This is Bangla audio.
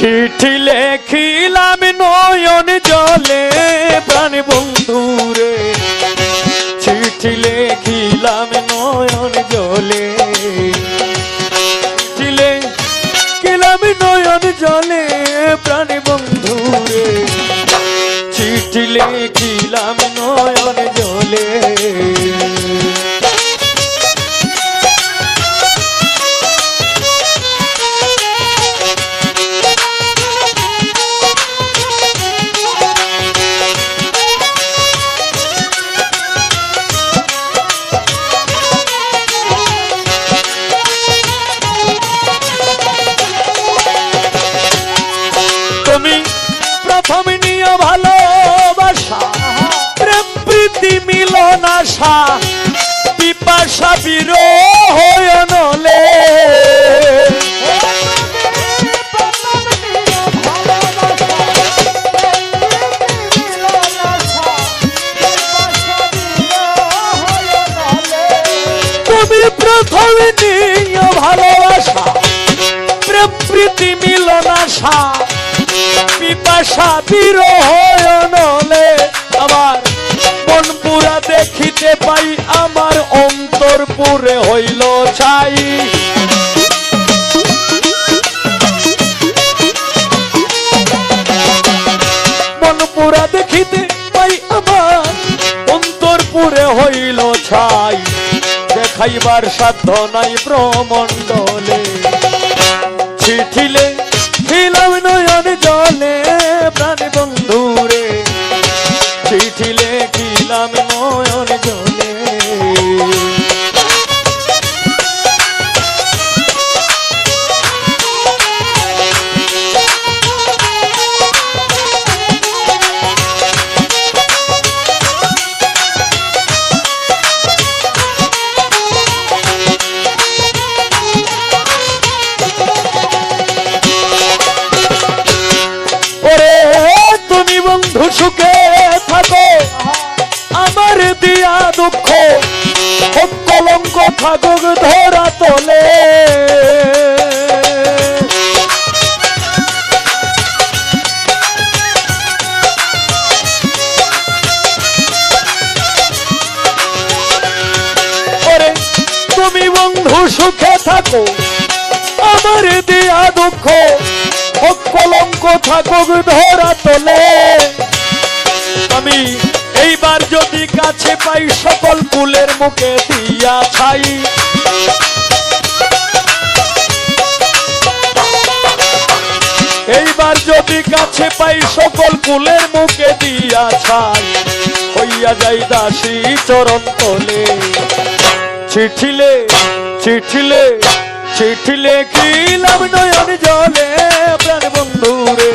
চিঠি লেখিলাম নয়ন জলে প্রাণ বন্ধুরে, চিঠি লেখিলাম নয়ন জলে, চিঠি লেখিলাম নয়ন জলে প্রাণ বন্ধুরে, চিঠি লেখিলাম নয়ন জলে। তুমি প্রথম নিয়ে ভালোবাসা, প্রেম প্রীতি মিলন আশা, পিপাসা বিরহ নলে, তুমি প্রথম নিয়ে ভালোবাসা, প্রেম প্রীতি মিলন আশা, পিপাসা বিরহ নলে, আমার মন পুরা দেখিতে পাই, আমার অন্তর পুরে হইল ছাই। মন পুরা দেখিতে পাই, আমার অন্তর পুরে হইল ছাই, দেখাইবার সাধ্য নাই প্রমণ্ডলে। চিঠি লেখিলাম নয়ন জলে প্রাণ বন্ধুরে, চিঠি লেখিলাম নয়ন জলে। বন্ধু সুখে থাকো, আমার দিয়া দুঃখ কলঙ্ক থাকুক ধরা তোলে, তুমি বন্ধু সুখে থাকো, আমার দিয়া দুঃখ কলঙ্ক থাকুক ধরা তোলে। আমি এইবার যদি কাছে পাই, সকল কুলের মুখে দিয়া ছাই, এইবার যদি কাছে পাই, সকল কুলের মুখে দিয়া ছাই, হইয়া যাই দাসী চরণ তলে। চিঠিলে চিঠিলে চিঠি লেখিলাম নয়ন জলে প্রাণ বন্ধুরে,